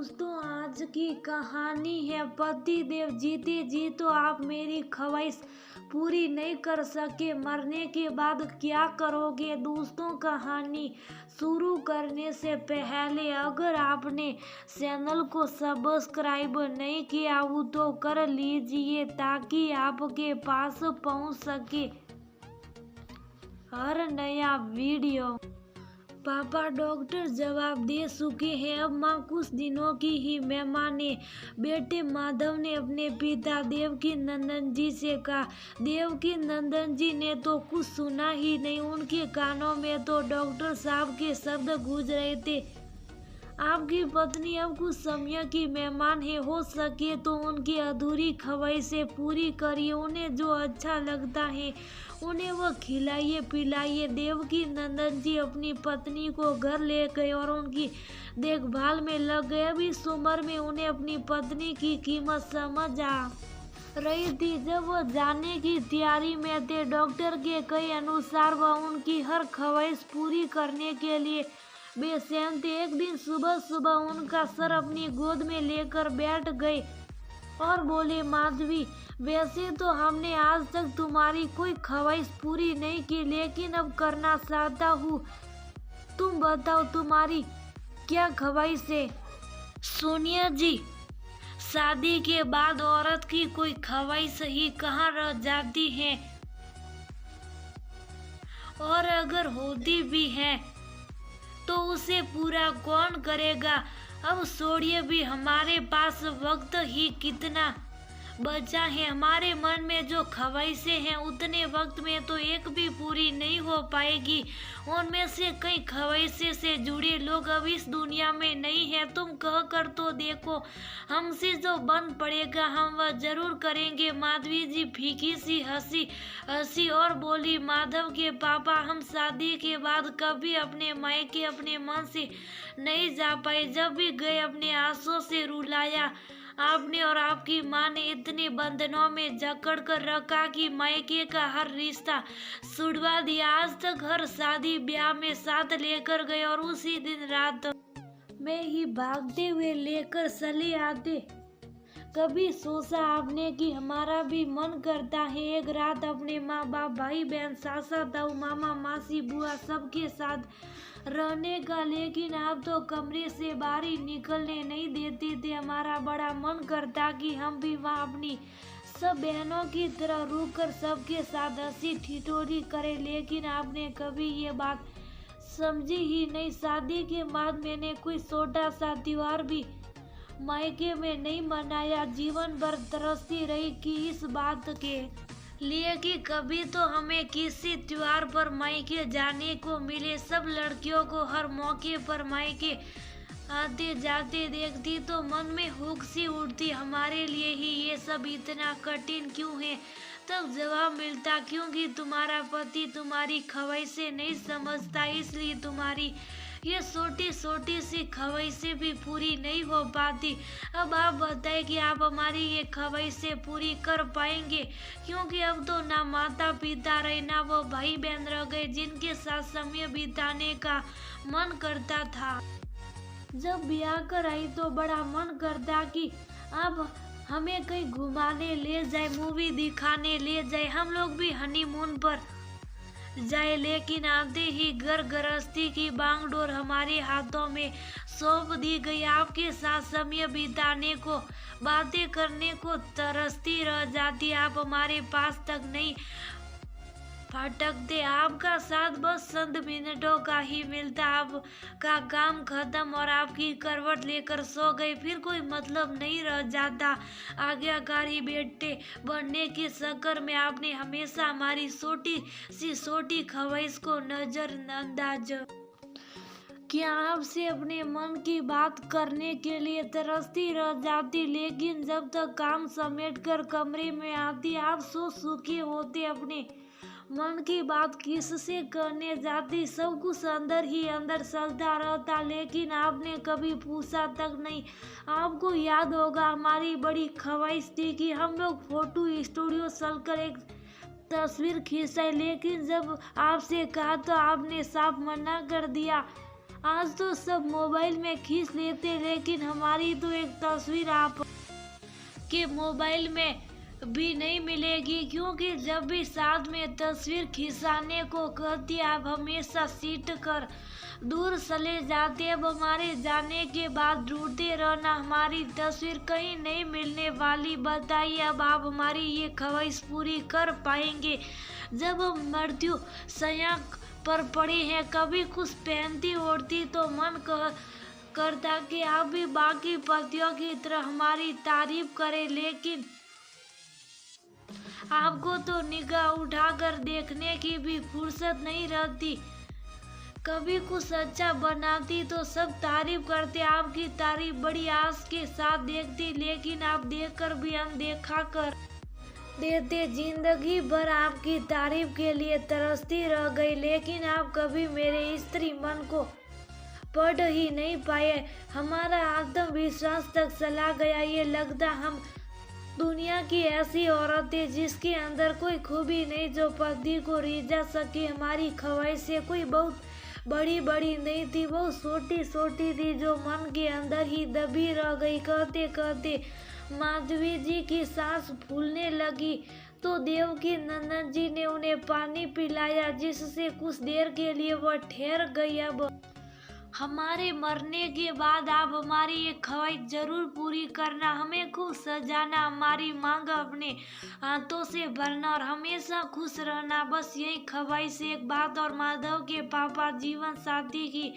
दोस्तों, आज की कहानी है पति देव जीते जी तो आप मेरी ख्वाहिश पूरी नहीं कर सके, मरने के बाद क्या करोगे। दोस्तों, कहानी शुरू करने से पहले अगर आपने चैनल को सब्सक्राइब नहीं किया हो तो कर लीजिए ताकि आपके पास पहुंच सके हर नया वीडियो। पापा डॉक्टर जवाब दे चुके हैं। अब माँ कुछ दिनों की ही मेहमान है। बेटे माधव ने अपने पिता देवकी नंदन जी से कहा। देवकी नंदन जी ने तो कुछ सुना ही नहीं, उनके कानों में तो डॉक्टर साहब के शब्द गूंज रहे थे। आपकी पत्नी अब कुछ समय की मेहमान है, हो सके तो उनकी अधूरी ख्वाहिशें पूरी करिए। उन्हें जो अच्छा लगता है उन्हें वह खिलाइए पिलाइए। देवकी नंदन जी अपनी पत्नी को घर ले गए और उनकी देखभाल में लग गए। अब इस उम्र में उन्हें अपनी पत्नी की कीमत समझ आ रही थी। जब वह जाने की तैयारी में थे, डॉक्टर के कहे अनुसार वह उनकी हर ख्वाहिश पूरी करने के लिए बेचैन थे। एक दिन सुबह सुबह उनका सर अपनी गोद में लेकर बैठ गए और बोले, माधवी, वैसे तो हमने आज तक तुम्हारी कोई ख्वाहिश पूरी नहीं की, लेकिन अब करना चाहता हूँ। तुम बताओ, तुम्हारी क्या ख्वाहिश है। सोनिया जी, शादी के बाद औरत की कोई ख्वाहिश ही कहाँ रह जाती है, और अगर होती भी है तो उसे पूरा कौन करेगा। अब छोड़िए भी, हमारे पास वक्त ही कितना बचा है। हमारे मन में जो ख्वाहिशें हैं उतने वक्त में तो एक भी पूरी नहीं हो पाएगी। उनमें से कई ख्वाहिशें से जुड़े लोग अब इस दुनिया में नहीं है। तुम कह कर तो देखो, हमसे जो बन पड़ेगा हम वह जरूर करेंगे। माधवी जी फीकी सी हंसी और बोली, माधव के पापा, हम शादी के बाद कभी अपने मायके अपने मन से नहीं जा पाए। जब भी गए अपने आंसुओं से रुलाया आपने और आपकी माँ ने इतने बंधनों में जकड़ कर रखा कि मायके का हर रिश्ता छुड़वा दिया। आज तक हर शादी ब्याह में साथ लेकर गए और उसी दिन रात में ही भागते हुए लेकर चले आते। कभी सोचा आपने कि हमारा भी मन करता है एक रात अपने माँ बाप, भाई बहन, सासा ताऊ, मामा मासी, बुआ सबके साथ रहने का, लेकिन आप तो कमरे से बाहर ही निकलने नहीं देते थे। हमारा बड़ा मन करता कि हम भी वहाँ अपनी सब बहनों की तरह रुक कर सबके साथ हंसी ठिठोली करें, लेकिन आपने कभी ये बात समझी ही नहीं। शादी के बाद मैंने कोई छोटा सा त्योहार भी मायके में नहीं मनाया। जीवन भर तरसती रही कि इस बात के लिए कि कभी तो हमें किसी त्योहार पर मायके जाने को मिले। सब लड़कियों को हर मौके पर मायके आते जाते देखती तो मन में हुक सी उठती, हमारे लिए ही ये सब इतना कठिन क्यों है। तब जवाब मिलता, क्योंकि तुम्हारा पति तुम्हारी ख्वाहिशें नहीं समझता, इसलिए तुम्हारी ये छोटी छोटी सी ख्वाहिशें भी पूरी नहीं हो पाती। अब आप बताएं कि आप हमारी ये ख्वाहिशें पूरी कर पाएंगे, क्योंकि अब तो ना माता पिता रहे, ना वो भाई बहन रह गए जिनके साथ समय बिताने का मन करता था। जब ब्याह कर आई तो बड़ा मन करता कि अब हमें कहीं घुमाने ले जाए, मूवी दिखाने ले जाए, हम लोग भी हनीमून पर जाए, लेकिन आते ही घर गृहस्थी की बागडोर हमारे हाथों में सौंप दी गई। आपके साथ समय बिताने को, बातें करने को तरसती रह जाती। आप हमारे पास तक नहीं फटकते। आपका साथ बस चंद मिनटों का ही मिलता। आपका काम खत्म और आपकी करवट लेकर सो गए, फिर कोई मतलब नहीं रह जाता। आज्ञाकारी बेटे बनने के चक्कर में आपने हमेशा हमारी छोटी ख्वाहिश को नजरअंदाज क्या आपसे अपने मन की बात करने के लिए तरसती रह जाती, लेकिन जब तक काम समेट कर कमरे में आती आप सो सूखे होते। अपने मन की बात किससे करने जाती, सब कुछ अंदर ही अंदर चलता रहता, लेकिन आपने कभी पूछा तक नहीं। आपको याद होगा, हमारी बड़ी ख्वाहिश थी कि हम लोग फोटो स्टूडियो चलकर एक तस्वीर खींचाए, लेकिन जब आपसे कहा तो आपने साफ मना कर दिया। आज तो सब मोबाइल में खींच लेते, लेकिन हमारी तो एक तस्वीर आप के मोबाइल में भी नहीं मिलेगी, क्योंकि जब भी साथ में तस्वीर खिंचाने को कहती आप हमेशा सीट कर दूर चले जाते। अब हमारे जाने के बाद ढूंढते रहना, हमारी तस्वीर कहीं नहीं मिलने वाली। बताइए अब आप हमारी ये ख्वाहिश पूरी कर पाएंगे जब हम मृत्यु शय्या पर पड़ी है। कभी कुछ पहनती ओढ़ती तो मन करता कि आप भी बाकी पतियों की तरह हमारी तारीफ करें, लेकिन आपको तो निगाह उठाकर देखने की भी फुर्सत नहीं रहती। कभी कुछ अच्छा बनाती तो सब तारीफ करते, आपकी तारीफ बड़ी आस के साथ देखती, लेकिन आप देखकर भी अनदेखा कर देते। जिंदगी भर आपकी तारीफ के लिए तरसती रह गई, लेकिन आप कभी मेरे स्त्री मन को पढ़ ही नहीं पाए। हमारा आत्मविश्वास तक चला गया। ये लगता हम दुनिया की ऐसी औरत है जिसके अंदर कोई खूबी नहीं जो पति को रिझा सके। हमारी ख्वाहिशें कोई बहुत बड़ी बड़ी नहीं थी, बहुत छोटी छोटी थी जो मन के अंदर ही दबी रह गई। कहते कहते माधवी जी की सांस फूलने लगी तो देवकी नंदन जी ने उन्हें पानी पिलाया, जिससे कुछ देर के लिए वह ठहर गई। अब हमारे मरने के बाद आप हमारी ये ख्वाहिश जरूर पूरी करना, हमें खूब सजाना, हमारी मांग अपने हाथों से भरना और हमेशा खुश रहना। बस यही ख्वाहिश। एक बात और, माधव के पापा जीवन साथी की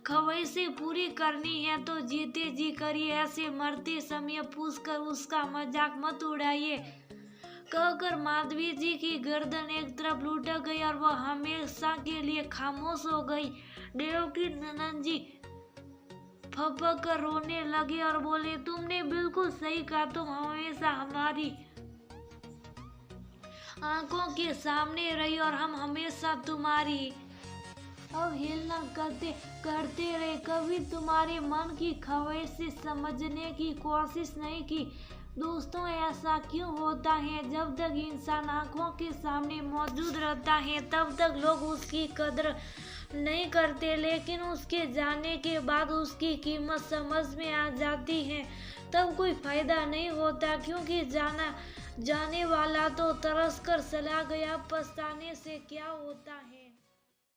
ख्वाहिशें पूरी करनी है तो जीते जी करिए, ऐसे मरते समय पूछकर उसका मजाक मत उड़ाइए, कहकर माधवी जी की गर्दन एक तरफ लुढ़क गई और वह हमेशा के लिए खामोश हो गई। देवकी नंदन जी फपक कर रोने लगे और बोले, तुमने बिल्कुल सही कहा, तुम हमेशा हमारी आंखों के सामने रही और हम हमेशा तुम्हारी अवहेलना करते रहे। कभी तुम्हारे मन की ख्वाहिश से समझने की कोशिश नहीं की। दोस्तों, ऐसा क्यों होता है? जब तक इंसान आंखों के सामने मौजूद रहता है तब तक लोग उसकी कदर नहीं करते, लेकिन उसके जाने के बाद उसकी कीमत समझ में आ जाती है। तब कोई फायदा नहीं होता, क्योंकि जाने वाला तो तरस कर चला गया। पछताने से क्या होता है?